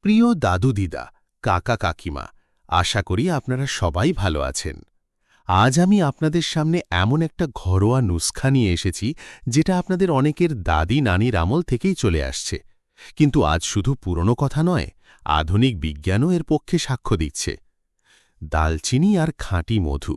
প্রিয় দাদু দিদা, কাকা কাকিমা, আশা করি আপনারা সবাই ভালো আছেন। আজ আমি আপনাদের সামনে এমন একটা ঘরোয়া নুস্খা নিয়ে এসেছি যেটা আপনাদের অনেকের দাদি নানির আমল থেকেই চলে আসছে, কিন্তু আজ শুধু পুরনো কথা নয়, আধুনিক বিজ্ঞানও এর পক্ষে সাক্ষ্য দিচ্ছে। দালচিনি আর খাঁটি মধু,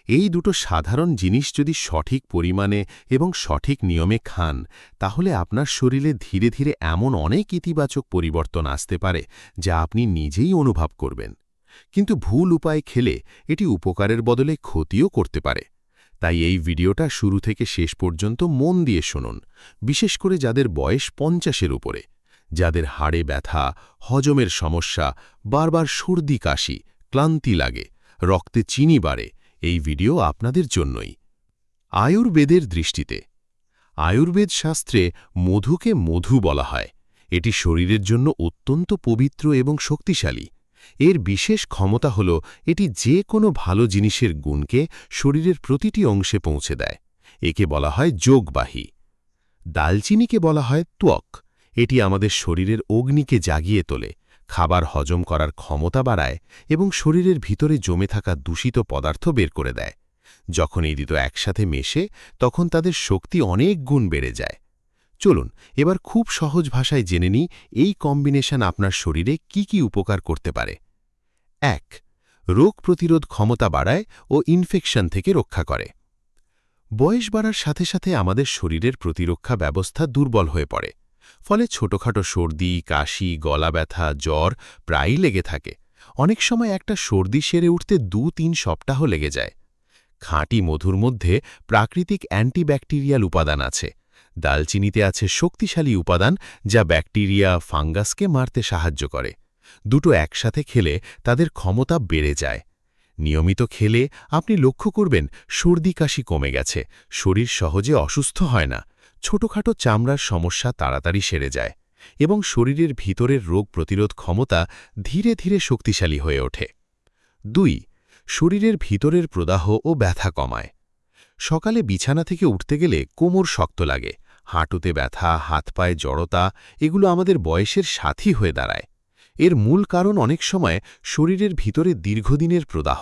এই দুটো সাধারণ জিনিস যদি সঠিক পরিমাণে এবং সঠিক নিয়মে খান, তাহলে আপনার শরীরে ধীরে ধীরে এমন অনেক ইতিবাচক পরিবর্তন আসতে পারে যা আপনি নিজেই অনুভব করবেন। কিন্তু ভুল উপায়ে খেলে এটি উপকারের বদলে ক্ষতিও করতে পারে। তাই এই ভিডিওটা শুরু থেকে শেষ পর্যন্ত মন দিয়ে শুনুন, বিশেষ করে যাদের বয়স 50-এর উপরে, যাদের হাড়ে ব্যথা, হজমের সমস্যা, বারবার সর্দি কাশি, ক্লান্তি লাগে, রক্তে চিনি বাড়ে। এই ভিডিও আপনাদের জন্যই। আয়ুর্বেদের দৃষ্টিতে, আয়ুর্বেদ শাস্ত্রে মধুকে মধু বলা হয়। এটি শরীরের জন্য অত্যন্ত পবিত্র এবং শক্তিশালী। এর বিশেষ ক্ষমতা হল এটি যে কোনো ভালো জিনিসের গুণকে শরীরের প্রতিটি অংশে পৌঁছে দেয়। একে বলা হয় যোগবাহী। দালচিনিকে বলা হয় ত্বক। এটি আমাদের শরীরের অগ্নিকে জাগিয়ে তোলে, খাবার হজম করার ক্ষমতা বাড়ায় এবং শরীরের ভিতরে জমে থাকা দূষিত পদার্থ বের করে দেয়। যখন এই দুটো একসাথে মেশে, তখন তাদের শক্তি অনেক গুণ বেড়ে যায়। চলুন এবার খুব সহজ ভাষায় জেনে নিই এই কম্বিনেশন আপনার শরীরে কি কি উপকার করতে পারে। ১. রোগ প্রতিরোধ ক্ষমতা বাড়ায় ও ইনফেকশন থেকে রক্ষা করে। বয়স বাড়ার সাথে সাথে আমাদের শরীরের প্রতিরক্ষা ব্যবস্থা দুর্বল হয়ে পড়ে। ফলে ছোটখাটো সর্দি, কাশি, গলা ব্যথা, জ্বর প্রায়ই লেগে থাকে। অনেক সময় একটা সর্দি সেরে উঠতে ২-৩ সপ্তাহ লেগে যায়। খাঁটি মধুর মধ্যে প্রাকৃতিক অ্যান্টিব্যাকটেরিয়াল উপাদান আছে। দালচিনিতে আছে শক্তিশালী উপাদান যা ব্যাকটেরিয়া, ফাঙ্গাসকে মারতে সাহায্য করে। দুটো একসাথে খেলে তাদের ক্ষমতা বেড়ে যায়। নিয়মিত খেলে আপনি লক্ষ্য করবেন সর্দি কাশি কমে গেছে, শরীর সহজে অসুস্থ হয় না, ছোটখাটো চামড়ার সমস্যা তাড়াতাড়ি সেরে যায় এবং শরীরের ভিতরের রোগ প্রতিরোধ ক্ষমতা ধীরে ধীরে শক্তিশালী হয়ে ওঠে। ২. শরীরের ভিতরের প্রদাহ ও ব্যথা কমায়। সকালে বিছানা থেকে উঠতে গেলে কোমর শক্ত লাগে, হাঁটুতে ব্যথা, হাত পায়ে জড়তা, এগুলো আমাদের বয়সের সাথী হয়ে দাঁড়ায়। এর মূল কারণ অনেক সময় শরীরের ভিতরে দীর্ঘদিনের প্রদাহ।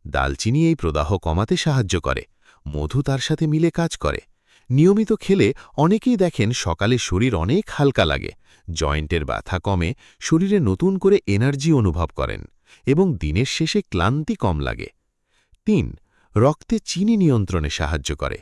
দালচিনি এই প্রদাহ কমাতে সাহায্য করে, মধু তার সাথে মিলে কাজ করে। নিয়মিত খেলে অনেকেই দেখেন সকালে শরীর অনেক হালকা লাগে, জয়েন্টের ব্যথা কমে, শরীরে নতুন করে এনার্জি অনুভব করেন এবং দিনের শেষে ক্লান্তি কম লাগে। ৩. রক্তে চিনি নিয়ন্ত্রণে সাহায্য করে।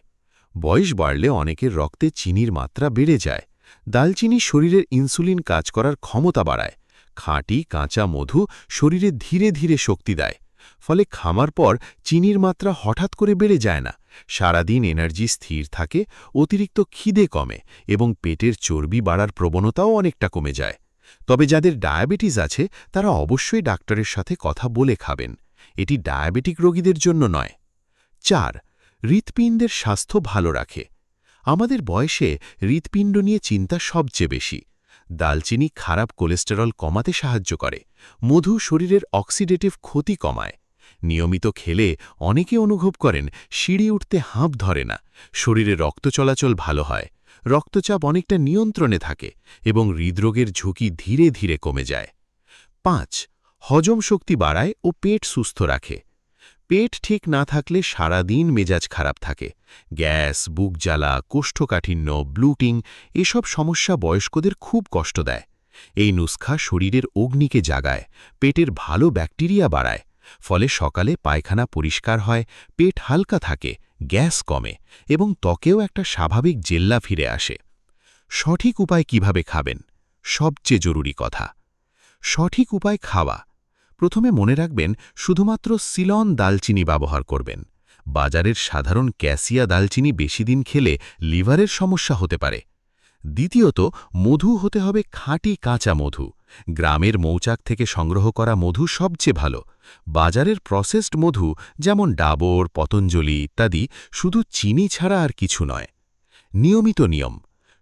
বয়স বাড়লে অনেকের রক্তে চিনির মাত্রা বেড়ে যায়। দালচিনি শরীরের ইনসুলিন কাজ করার ক্ষমতা বাড়ায়। খাঁটি কাঁচা মধু শরীরে ধীরে ধীরে শক্তি দেয়। ফলে খামার পর চিনির মাত্রা হঠাৎ করে বেড়ে যায় না, সারাদিন এনার্জি স্থির থাকে, অতিরিক্ত খিদে কমে এবং পেটের চর্বি বাড়ার প্রবণতাও অনেকটা কমে যায়। তবে যাদের ডায়াবেটিস আছে তারা অবশ্যই ডাক্তারের সাথে কথা বলে খাবেন। এটি ডায়াবেটিক রোগীদের জন্য নয়। ৪. হৃৎপিণ্ডের স্বাস্থ্য ভালো রাখে। আমাদের বয়সে হৃৎপিণ্ড নিয়ে চিন্তা সবচেয়ে বেশি। দালচিনি খারাপ কোলেস্টেরল কমাতে সাহায্য করে, মধু শরীরের অক্সিডেটিভ ক্ষতি কমায়। নিয়মিত খেলে অনেকে অনুভব করেন সিঁড়ি উঠতে হাঁপ ধরে না, শরীরে রক্ত চলাচল ভালো হয়, রক্তচাপ অনেকটা নিয়ন্ত্রণে থাকে এবং হৃদরোগের ঝুঁকি ধীরে ধীরে কমে যায়। ৫. হজম শক্তি বাড়ায় ও পেট সুস্থ রাখে। পেট ঠিক না থাকলে সারা দিন মেজাজ খারাপ থাকে। গ্যাস, বুক জ্বালা, কোষ্ঠকাঠিন্য, ব্লুটিং, এসব সমস্যা বয়স্কদের খুব কষ্ট দেয়। এই নুস্খা শরীরের অগ্নিকে জাগায়, পেটের ভালো ব্যাকটেরিয়া বাড়ায়। ফলে সকালে পায়খানা পরিষ্কার হয়, পেট হালকা থাকে, গ্যাস কমে এবং ত্বকেও একটা স্বাভাবিক জেল্লা ফিরে আসে। সঠিক উপায় কিভাবে খাবেন? সবচেয়ে জরুরি কথা, সঠিক উপায় খাওয়া। প্রথমে মনে রাখবেন শুধুমাত্র সিলন দালচিনি ব্যবহার করবেন। বাজারের সাধারণ ক্যাসিয়া দালচিনি বেশি দিন খেলে লিভারের সমস্যা হতে পারে। দ্বিতীয়ত, মধু হতে হবে খাঁটি কাঁচা মধু। গ্রামের মৌচাক থেকে সংগ্রহ করা মধু সবচেয়ে ভালো। বাজারের প্রসেসড মধু যেমন ডাবর, পতঞ্জলি ইত্যাদি শুধু চিনি ছাড়া আর কিছু নয়। নিয়মিত নিয়ম: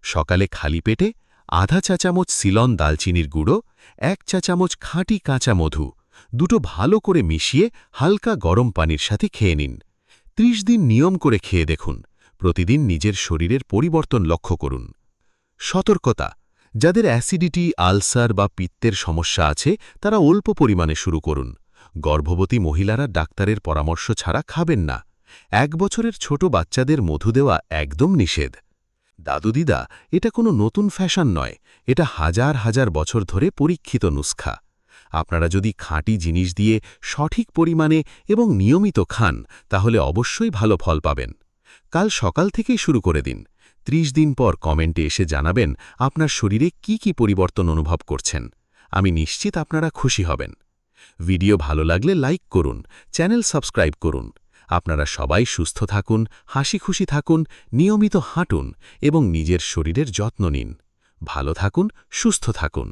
সকালে খালি পেটে আধা চা চামচ সিলন দালচিনির গুঁড়ো, 1 চা চামচ খাঁটি কাঁচা মধু, দুটো ভালো করে মিশিয়ে হালকা গরম পানির সাথে খেয়ে নিন। 30 দিন নিয়ম করে খেয়ে দেখুন। প্রতিদিন নিজের শরীরের পরিবর্তন লক্ষ্য করুন। সতর্কতা: যাদের অ্যাসিডিটি, আলসার বা পিত্তের সমস্যা আছে তারা অল্প পরিমাণে শুরু করুন। গর্ভবতী মহিলারা ডাক্তারের পরামর্শ ছাড়া খাবেন না। 1 বছরের ছোট বাচ্চাদের মধু দেওয়া একদম নিষেধ। দাদু দিদা, এটা কোনো নতুন ফ্যাশন নয়, এটা হাজার হাজার বছর ধরে পরীক্ষিত নুস্খা। আপনারা যদি খাঁটি জিনিস দিয়ে সঠিক পরিমাণে এবং নিয়মিত খান তাহলে অবশ্যই ভালো ফল পাবেন। কাল সকাল থেকেই শুরু করে দিন। 30 দিন পর কমেন্টে এসে জানাবেন আপনার শরীরে কি কি পরিবর্তন অনুভব করছেন। আমি নিশ্চিত আপনারা খুশি হবেন। ভিডিও ভালো লাগলে লাইক করুন, চ্যানেল সাবস্ক্রাইব করুন। আপনারা সবাই সুস্থ থাকুন, হাসি খুশি থাকুন, নিয়মিত হাঁটুন এবং নিজের শরীরের যত্ন নিন। ভালো থাকুন, সুস্থ থাকুন।